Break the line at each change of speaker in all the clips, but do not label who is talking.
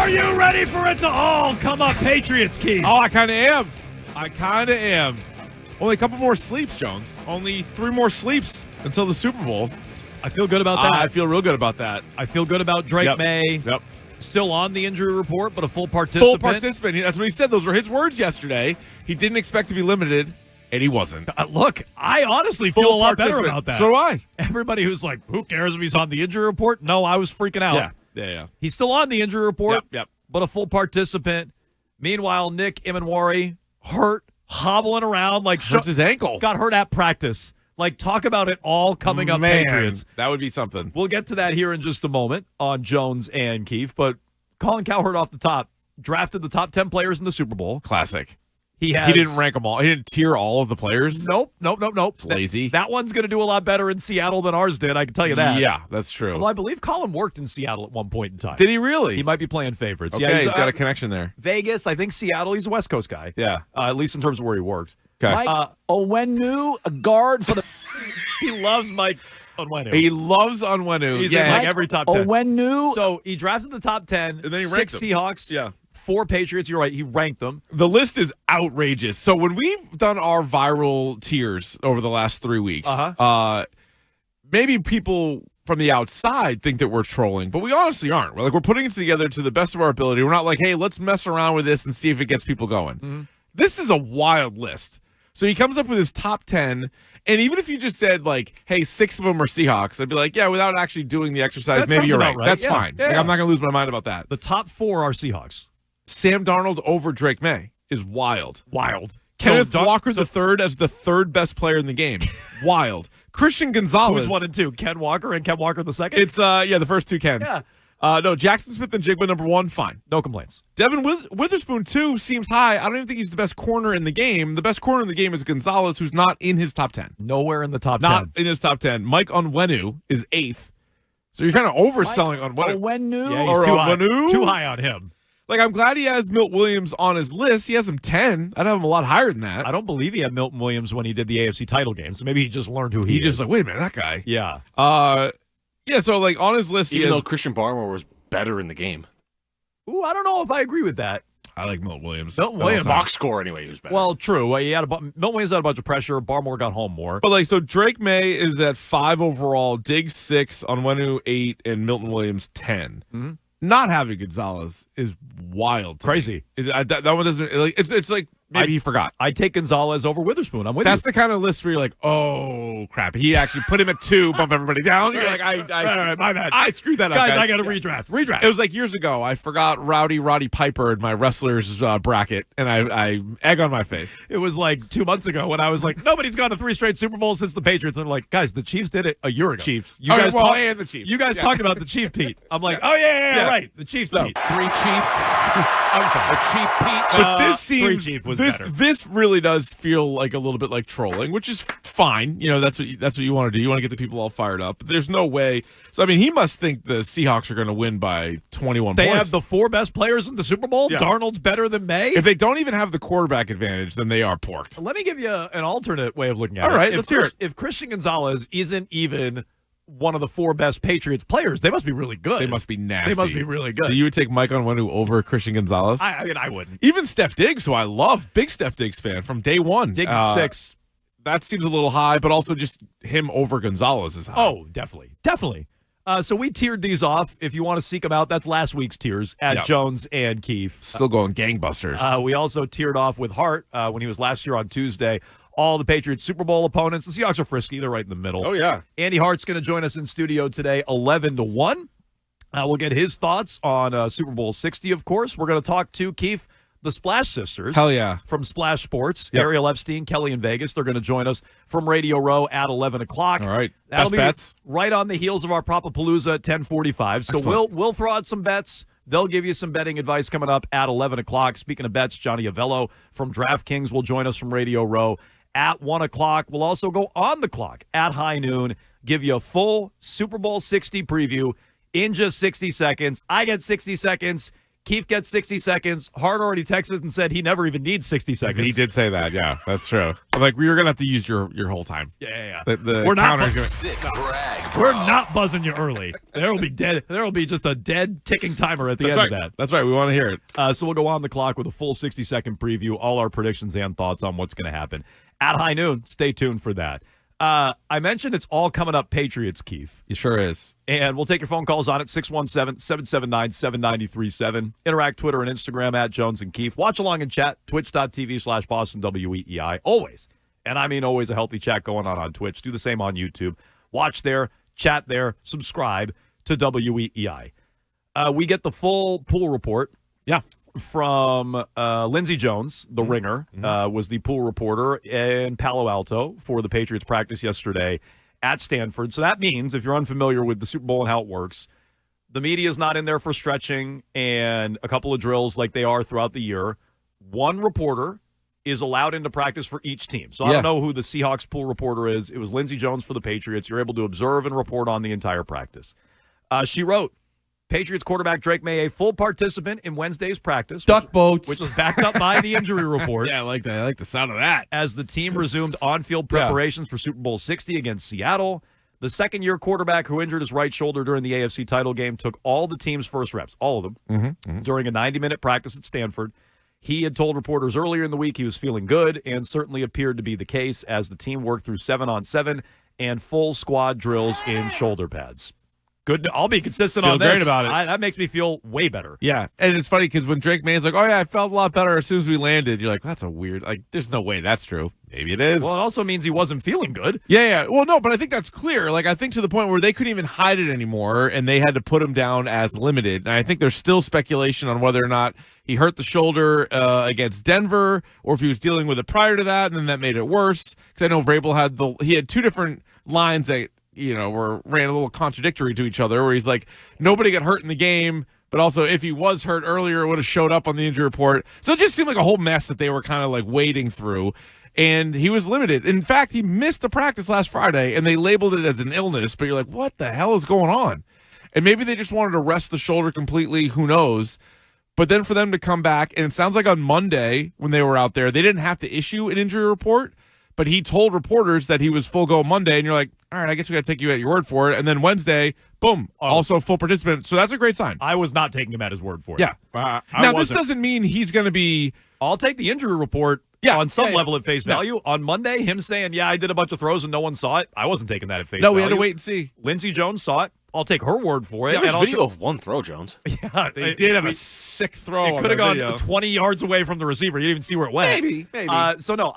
Are you ready for it to all come up Patriots, Keith?
Oh, I kind of am. Only a couple more sleeps, Jones. Only 3 more sleeps until the Super Bowl.
I feel good about that.
I feel real good about that.
I feel good about Drake Maye.
Yep.
Still on the injury report, but a full participant.
Full participant. That's what he said. Those were his words yesterday. He didn't expect to be limited, and he wasn't.
Look, I honestly feel a lot better about that.
So do I.
Everybody who's like, who cares if he's on the injury report? No, I was freaking out.
Yeah.
He's still on the injury report,
Yep.
but a full participant. Meanwhile, Nick Imanwari hurt, hobbling around like
hurts his ankle.
Got hurt at practice. Like, talk about it all coming up, Patriots.
That would be something.
We'll get to that here in just a moment on Jones and Keefe, but Colin Cowherd off the top drafted the top 10 players in the Super Bowl.
Classic.
He
didn't rank them all. He didn't tier all of the players.
Nope.
It's lazy.
That one's going to do a lot better in Seattle than ours did, I can tell you that.
Yeah, that's true.
Well, I believe Colin worked in Seattle at one point in time.
Did he really?
He might be playing favorites.
Okay,
Yeah,
he's got a connection there.
Vegas, I think Seattle, he's a West Coast guy.
Yeah.
At least in terms of where he worked.
Okay.
Mike Onwenu, a guard for the...
He loves Mike Onwenu.
He loves Onwenu.
He's in like every top 10.
Onwenu.
So he drafted the top 10,
and then he
6 Seahawks,
Yeah.
4 Patriots. You're right. He ranked them.
The list is outrageous. So when we've done our viral tiers over the last 3 weeks, maybe people from the outside think that we're trolling, but we honestly aren't. We're putting it together to the best of our ability. We're not like, hey, let's mess around with this and see if it gets people going. Mm-hmm. This is a wild list. So he comes up with his top 10, and even if you just said, like, hey, 6 of them are Seahawks, I'd be like, yeah, without actually doing the exercise, maybe you're right. That's fine.
Yeah.
Like, I'm not going to lose my mind about that.
The top 4 are Seahawks.
Sam Darnold over Drake Maye is wild.
Kenneth
Walker the third as the 3rd best player in the game. Wild. Christian Gonzalez.
Who's 1 and 2? Ken Walker and Ken Walker the second?
It's, the first 2 Kens.
Yeah.
No, Jackson Smith and Jigba number 1, fine.
No complaints.
Devin Witherspoon, 2, seems high. I don't even think he's the best corner in the game. The best corner in the game is Gonzalez, who's not in his top 10.
Nowhere in the top 10.
Not in his top 10. Mike Onwenu is 8th. So you're kind of overselling
Onwenu.
Yeah, he's too high on him.
Like, I'm glad he has Milt Williams on his list. He has him 10. I'd have him a lot higher than that.
I don't believe he had Milton Williams when he did the AFC title game, so maybe he just learned who he is.
He just like, wait a minute, that guy.
Yeah.
Yeah, so, like, on his list,
even though Christian Barmore was better in the game.
Ooh, I don't know if I agree with that.
I like Milton Williams.
Milton Williams.
Box score, anyway, he was better.
Well, true. Milton Williams had a bunch of pressure. Barmore got home more.
But, like, so Drake Maye is at 5 overall, Diggs 6, Onwenu 8, and Milton Williams 10.
Mm-hmm.
Not having Gonzalez is wild.
Crazy.
That one doesn't, like, it's like, maybe he forgot.
I'd take Gonzalez over Witherspoon. I'm with you.
That's the kind of list where you're like, oh, crap. He actually put him at 2, bump everybody down. You're like,
my bad.
I screwed that up,
guys. I got to redraft.
It was like years ago. I forgot Roddy Piper in my wrestlers bracket, and I egg on my face.
It was like 2 months ago when I was like, nobody's gone to 3 straight Super Bowls since the Patriots. And I'm like, guys, the Chiefs did it a year ago.
Chiefs.
And
the Chiefs.
You guys talked about the Chief Pete. I'm like, oh, yeah, right. The Chiefs Pete.
3 Chief.
I'm sorry.
The Chief Pete.
But this seems,
3 Chief was better.
This really does feel like a little bit like trolling, which is fine. You know, that's what you want to do. You want to get the people all fired up. But there's no way. So, I mean, he must think the Seahawks are going to win by 21
They
points.
have the 4 best players in the Super Bowl.
Yeah.
Darnold's better than Maye.
If they don't even have the quarterback advantage, then they are porked.
Let me give you an alternate way of looking at it.
All right, let's hear it.
If Christian Gonzalez isn't even one of the 4 best Patriots players, they must be really good.
They must be nasty.
They must be really good.
So you would take Mike Onwenu over Christian Gonzalez?
I mean, I wouldn't.
Even Steph Diggs, who I love, big Steph Diggs fan from day one.
Diggs at 6.
That seems a little high, but also just him over Gonzalez is high.
Oh, definitely. So we tiered these off. If you want to seek them out, that's last week's tiers at Jones and Keefe.
Still going gangbusters.
We also tiered off with Hart when he was last year on Tuesday. All the Patriots Super Bowl opponents. The Seahawks are frisky. They're right in the middle.
Oh, yeah.
Andy Hart's going to join us in studio today, 11-1. We'll get his thoughts on Super Bowl 60, of course. We're going to talk to Keefe, the Splash Sisters.
Hell yeah.
From Splash Sports.
Yep.
Ariel Epstein, Kelly in Vegas. They're going to join us from Radio Row at 11 o'clock.
All right.
That'll
Best
be
bets.
right on the heels of our Propapalooza at 10:45. So we'll throw out some bets. They'll give you some betting advice coming up at 11 o'clock. Speaking of bets, Johnny Avello from DraftKings will join us from Radio Row at 1 o'clock. We'll also go on the clock at high noon, give you a full Super Bowl 60 preview in just 60 seconds. I get 60 seconds. Keefe gets 60 seconds. Hart already texted and said he never even needs 60 seconds.
He did say that. Yeah, that's true. Like, you're going to have to use your whole time.
Yeah.
We're not.
Sick brag, bro.
We're not buzzing you early. There will be just a dead ticking timer at the end of that.
That's right. We want to hear it.
So we'll go on the clock with a full 60-second preview, all our predictions and thoughts on what's going to happen. At high noon, stay tuned for that. I mentioned it's all coming up Patriots, Keefe.
It sure is.
And we'll take your phone calls on it, 617-779-7937. Interact Twitter and Instagram at Jones and Keefe. Watch along in chat, twitch.tv/Boston WEEI. Always, and I mean always, a healthy chat going on Twitch. Do the same on YouTube. Watch there, chat there, subscribe to WEEI. We get the full pool report.
Yeah.
From Lindsey Jones, the ringer, was the pool reporter in Palo Alto for the Patriots practice yesterday at Stanford. So that means, if you're unfamiliar with the Super Bowl and how it works, the media is not in there for stretching and a couple of drills like they are throughout the year. One reporter is allowed into practice for each team. So I don't know who the Seahawks pool reporter is. It was Lindsey Jones for the Patriots. You're able to observe and report on the entire practice. She wrote, Patriots quarterback Drake Maye, full participant in Wednesday's practice.
Duck boats.
Which was backed up by the injury report.
Yeah, I like that. I like the sound of that.
As the team resumed on-field preparations for Super Bowl 60 against Seattle, the second-year quarterback who injured his right shoulder during the AFC title game took all the team's first reps, all of them, during a 90-minute practice at Stanford. He had told reporters earlier in the week he was feeling good, and certainly appeared to be the case as the team worked through 7-on-7 and full squad drills in shoulder pads. Good. I'll be consistent on this.
Feel great about it.
That makes me feel way better.
Yeah, and it's funny because when Drake Maye's like, "Oh yeah, I felt a lot better as soon as we landed," you're like, "That's a weird. Like, there's no way that's true. Maybe it is."
Well, it also means he wasn't feeling good.
Yeah. Well, no, but I think that's clear. Like, I think to the point where they couldn't even hide it anymore, and they had to put him down as limited. And I think there's still speculation on whether or not he hurt the shoulder against Denver, or if he was dealing with it prior to that, and then that made it worse. Because I know Vrabel had two different lines that, ran a little contradictory to each other, where he's like, nobody got hurt in the game, but also if he was hurt earlier, it would have showed up on the injury report. So it just seemed like a whole mess that they were kind of like wading through, and he was limited. In fact, he missed a practice last Friday, and they labeled it as an illness, but you're like, what the hell is going on? And maybe they just wanted to rest the shoulder completely, who knows? But then for them to come back, and it sounds like on Monday when they were out there, they didn't have to issue an injury report, but he told reporters that he was full go Monday, and you're like, all right, I guess we got to take you at your word for it. And then Wednesday, boom, also full participant. So that's a great sign.
I was not taking him at his word for it.
Yeah. Now, this doesn't mean he's going to be...
I'll take the injury report on some level at face value. On Monday, him saying, I did a bunch of throws and no one saw it, I wasn't taking that at face value.
No, we had to wait and see.
Lindsey Jones saw it. I'll take her word for it.
There was video of one throw, Jones.
Yeah,
they did have a sick throw.
It could have gone 20 yards away from the receiver. You didn't even see where it went.
Maybe.
So no,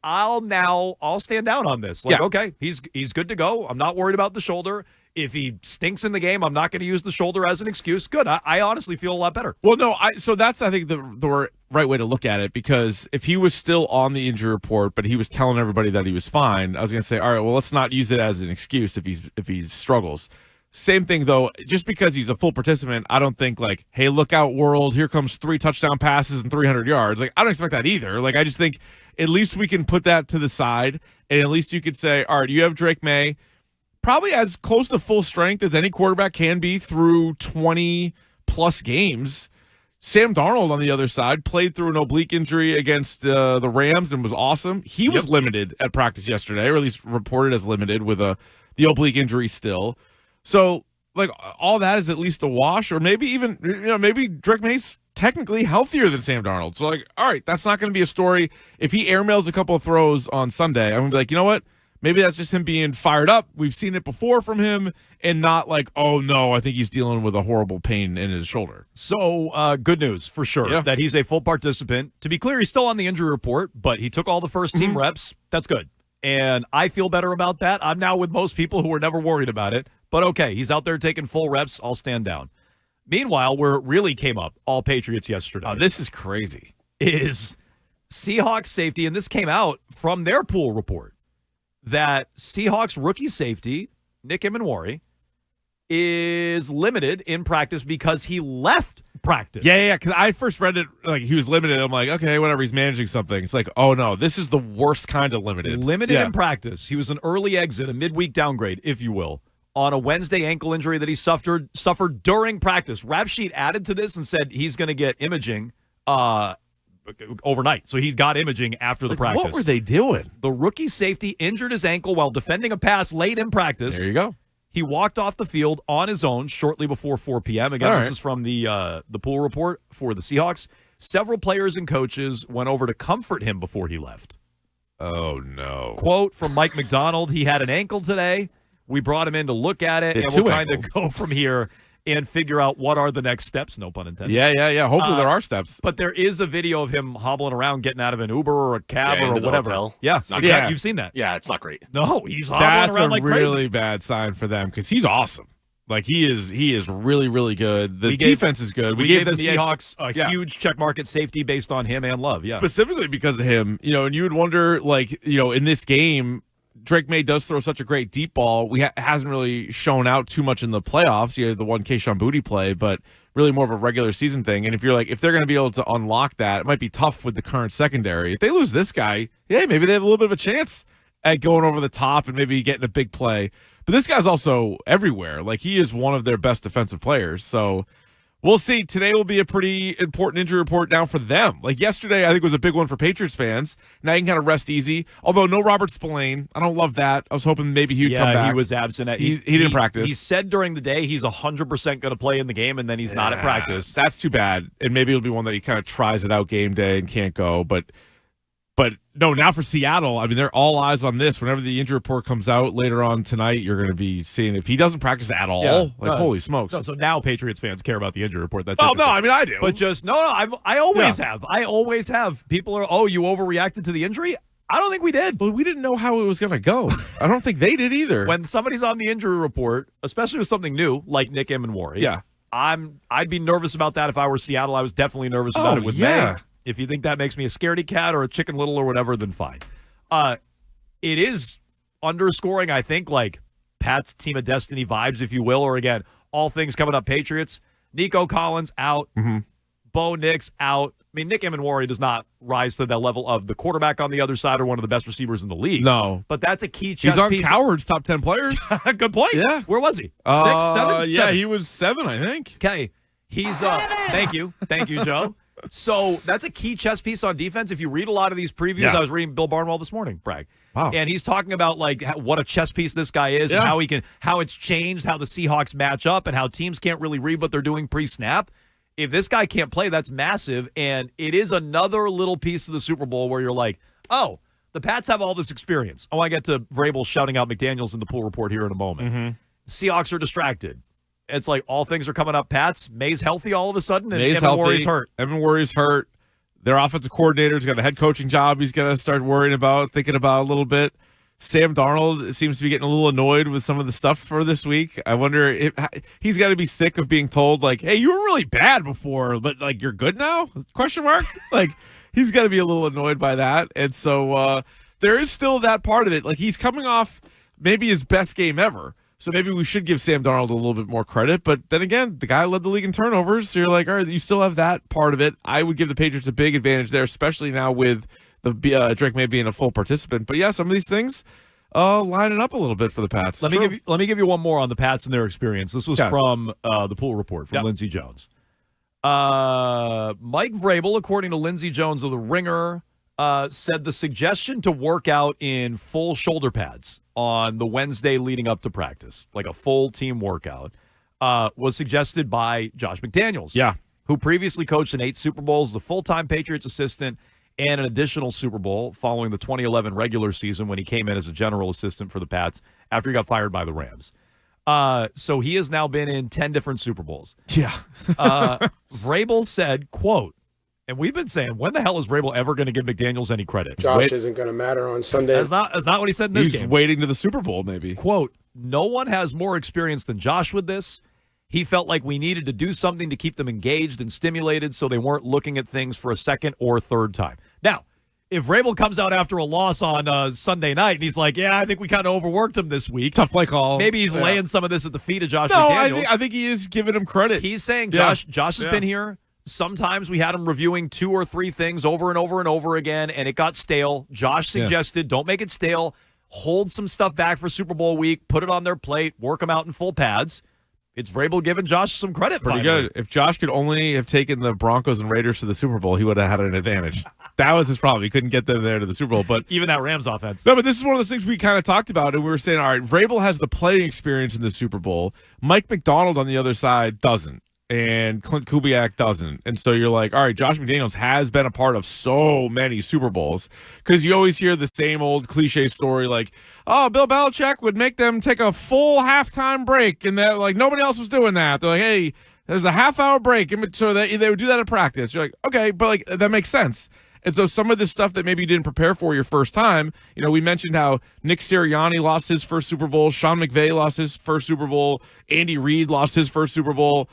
I'll stand down on this. Okay, he's good to go. I'm not worried about the shoulder. If he stinks in the game, I'm not going to use the shoulder as an excuse. Good. I honestly feel a lot better.
Well, no, so that's, I think, the right way to look at it, because if he was still on the injury report, but he was telling everybody that he was fine, I was going to say, all right, well, let's not use it as an excuse if he struggles. Same thing, though, just because he's a full participant, I don't think, like, hey, look out, world, here comes 3 touchdown passes and 300 yards. Like, I don't expect that either. Like, I just think at least we can put that to the side, and at least you could say, all right, you have Drake Maye, probably as close to full strength as any quarterback can be through 20-plus games. Sam Darnold, on the other side, played through an oblique injury against the Rams and was awesome. He was limited at practice yesterday, or at least reported as limited with the oblique injury still. So, like, all that is at least a wash, or maybe even, maybe Drake Maye's technically healthier than Sam Darnold. So, like, all right, that's not going to be a story. If he airmails a couple of throws on Sunday, I'm going to be like, you know what? Maybe that's just him being fired up. We've seen it before from him, and not like, oh, no, I think he's dealing with a horrible pain in his shoulder.
So, good news for sure that he's a full participant. To be clear, he's still on the injury report, but he took all the first team reps. That's good. And I feel better about that. I'm now with most people who were never worried about it. But okay, he's out there taking full reps. I'll stand down. Meanwhile, where it really came up, all Patriots yesterday.
Oh, this is crazy.
Is Seahawks safety, and this came out from their pool report, that Seahawks rookie safety, Nick Emanwari, is limited in practice because he left practice.
Yeah, because I first read it like he was limited. I'm like, okay, whatever, he's managing something. It's like, oh, no, this is the worst kind of limited.
Limited in practice. He was an early exit, a midweek downgrade, if you will. on a Wednesday ankle injury that he suffered during practice. Rap Sheet added to this and said he's going to get imaging overnight. So he got imaging after the practice.
What were they doing?
The rookie safety injured his ankle while defending a pass late in practice.
There you go.
He walked off the field on his own shortly before 4 p.m. Again, this is from the pool report for the Seahawks. Several players and coaches went over to comfort him before he left.
Oh, no.
Quote from Mike McDaniels, he had an ankle today. We brought him in to look at it, and we'll kind of go from here and figure out what are the next steps, no pun intended.
Yeah. Hopefully there are steps.
But there is a video of him hobbling around, getting out of an Uber or a cab or whatever.
Hotel.
Yeah, you've seen that.
Yeah, it's not great.
No, he's hobbling around like crazy.
That's a really bad sign for them because he's awesome. Like, he is really, really good. The defense is good.
We gave the Seahawks a huge check market safety based on him and Love. Yeah,
specifically because of him. And you would wonder, like, in this game, Drake Maye does throw such a great deep ball. Hasn't really shown out too much in the playoffs. You had the one Keyshawn Boutte play, but really more of a regular season thing. And if they're going to be able to unlock that, it might be tough with the current secondary. If they lose this guy, maybe they have a little bit of a chance at going over the top and maybe getting a big play. But this guy's also everywhere. Like, he is one of their best defensive players. So we'll see. Today will be a pretty important injury report now for them. Like, yesterday, I think, was a big one for Patriots fans. Now you can kind of rest easy. Although no Robert Spillane. I don't love that. I was hoping maybe he'd come back.
He was absent.
He didn't practice.
He said during the day he's 100% going to play in the game, and then he's not at practice.
That's too bad. And maybe it'll be one that he kind of tries it out game day and can't go. But no, now for Seattle, I mean, they're all eyes on this. Whenever the injury report comes out later on tonight, you're going to be seeing if he doesn't practice at all. Holy smokes.
No, so now Patriots fans care about the injury report. That's
no, I mean, I do.
But just, I always have. I always have. People are, you overreacted to the injury? I don't think we did.
But we didn't know how it was going to go. I don't think they did either.
When somebody's on the injury report, especially with something new, like Nick Emmanwori, I'd be nervous about that if I were Seattle. I was definitely nervous about it with Maye. If you think that makes me a scaredy cat or a Chicken Little or whatever, then fine. It is underscoring, I think, like Pat's Team of Destiny vibes, if you will, or again, all things coming up Patriots. Nico Collins out. Bo Nix out. I mean, Nick Emmanwori does not rise to that level of the quarterback on the other side or one of the best receivers in the league.
No.
But that's a key chess
piece.
He's on
Cowherd's top 10 players.
Good point.
Yeah.
Where was he? 6, 7?
Yeah,
7.
he was 7, I think.
Okay. He's Thank you, Joe. So that's a key chess piece on defense. If you read a lot of these previews, I was reading Bill Barnwell this morning, Bragg.
Wow.
And he's talking about like what a chess piece this guy is and how it's changed, how the Seahawks match up and how teams can't really read what they're doing pre-snap. If this guy can't play, that's massive. And it is another little piece of the Super Bowl where you're like, oh, the Pats have all this experience. Oh, I get to Vrabel shouting out McDaniels in the pool report here in a moment. Seahawks are distracted. It's like all things are coming up. Pats, Maye's healthy all of a sudden, and Emmanwori's hurt.
Emmanwori's hurt. Their offensive coordinator's got a head coaching job he's going to start thinking about a little bit. Sam Darnold seems to be getting a little annoyed with some of the stuff for this week. I wonder if he's got to be sick of being told, like, hey, you were really bad before, but, like, you're good now? Question mark? Like, he's got to be a little annoyed by that. And so there is still that part of it. Like, he's coming off maybe his best game ever. So maybe we should give Sam Darnold a little bit more credit. But then again, the guy led the league in turnovers. So you're like, all right, you still have that part of it. I would give the Patriots a big advantage there, especially now with the Drake Maye being a full participant. But yeah, some of these things lining up a little bit for the Pats.
Let me give you one more on the Pats and their experience. This was from the pool report from Lindsey Jones. Mike Vrabel, according to Lindsey Jones of The Ringer, said the suggestion to work out in full shoulder pads on the Wednesday leading up to practice, like a full team workout, was suggested by Josh McDaniels, who previously coached in 8 Super Bowls, the full-time Patriots assistant, and an additional Super Bowl following the 2011 regular season when he came in as a general assistant for the Pats after he got fired by the Rams. So he has now been in 10 different Super Bowls.
Yeah.
Vrabel said, quote, and we've been saying, when the hell is Vrabel ever going to give McDaniels any credit?
Josh isn't going to matter on Sunday.
That's not what he said in this game.
He's waiting to the Super Bowl, maybe.
Quote, no one has more experience than Josh with this. He felt like we needed to do something to keep them engaged and stimulated so they weren't looking at things for a second or third time. Now, if Vrabel comes out after a loss on Sunday night and he's like, yeah, I think we kind of overworked him this week.
Tough play call.
Maybe he's laying some of this at the feet of Josh McDaniels.
I think he is giving him credit.
He's saying Josh has been here. Sometimes we had him reviewing 2 or 3 things over and over and over again, and it got stale. Josh suggested, don't make it stale. hold some stuff back for Super Bowl week, put it on their plate, work them out in full pads. It's Vrabel giving Josh some credit.
Pretty
finally.
good. If Josh could only have taken the Broncos and Raiders to the Super Bowl, he would have had an advantage. That was his problem. He couldn't get them there to the Super Bowl. But
even that Rams offense.
No, but this is one of those things we kind of talked about, and we were saying, all right, Vrabel has the playing experience in the Super Bowl. Mike McDonald on the other side doesn't, and Clint Kubiak doesn't. And so you're like, all right, Josh McDaniels has been a part of so many Super Bowls, because you always hear the same old cliche story like, oh, Bill Belichick would make them take a full halftime break, and that like nobody else was doing that. They're like, hey, there's a half-hour break, so they would do that in practice. You're like, okay, but like that makes sense. And so some of this stuff that maybe you didn't prepare for your first time, we mentioned how Nick Sirianni lost his first Super Bowl, Sean McVay lost his first Super Bowl, Andy Reid lost his first Super Bowl.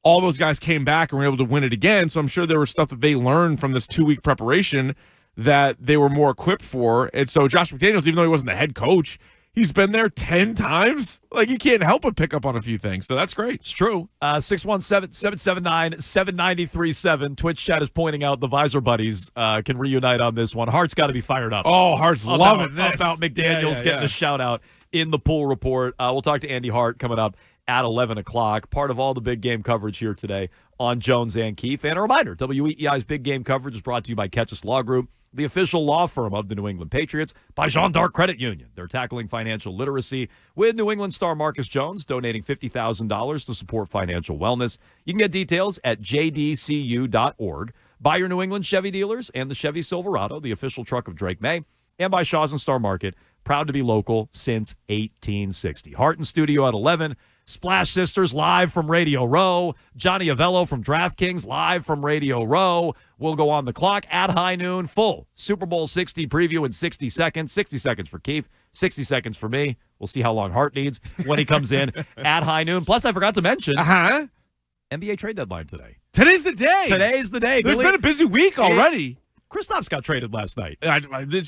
All those guys came back and were able to win it again. So I'm sure there was stuff that they learned from this 2-week preparation that they were more equipped for. And so Josh McDaniels, even though he wasn't the head coach, he's been there 10 times. Like, you can't help but pick up on a few things. So that's great.
It's true. 617-779-7937. Twitch chat is pointing out the Visor buddies can reunite on this one. Hart's got to be fired up.
Oh, Hart's loving this.
About McDaniels getting a shout-out in the pool report. We'll talk to Andy Hart coming up at 11 o'clock. Part of all the big game coverage here today on Jones and Keefe. And a reminder, WEEI's big game coverage is brought to you by Ketchus Law Group, the official law firm of the New England Patriots, by Jean d'Arc Credit Union. They're tackling financial literacy with New England star Marcus Jones, donating $50,000 to support financial wellness. You can get details at jdcu.org. By your New England Chevy dealers and the Chevy Silverado, the official truck of Drake Maye, and by Shaw's and Star Market, proud to be local since 1860. Hart in studio at 11. Splash Sisters live from Radio Row. Johnny Avello from DraftKings live from Radio Row. We'll go on the clock at high noon. Full Super Bowl 60 preview in 60 seconds. 60 seconds for Keefe, 60 seconds for me. We'll see how long Hart needs when he comes in at high noon. Plus, I forgot to mention NBA trade deadline today.
Today's the day.
Today's the day.
There's been a busy week already.
Kristaps got traded last night.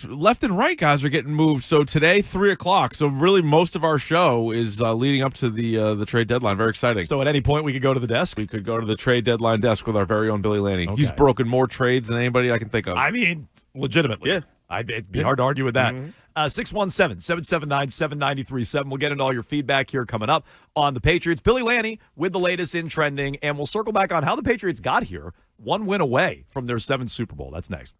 Left and right guys are getting moved. So today, 3 o'clock. So really most of our show is leading up to the trade deadline. Very exciting.
So at any point we could go to the desk?
We could go to the trade deadline desk with our very own Billy Lanning.
Okay.
He's broken more trades than anybody I can think of.
I mean, legitimately.
Yeah.
It'd be hard to argue with that. 617-779-7937. We'll get into all your feedback here coming up on the Patriots. Billy Lanning with the latest in trending, and we'll circle back on how the Patriots got here, one win away from their 7th Super Bowl. That's next.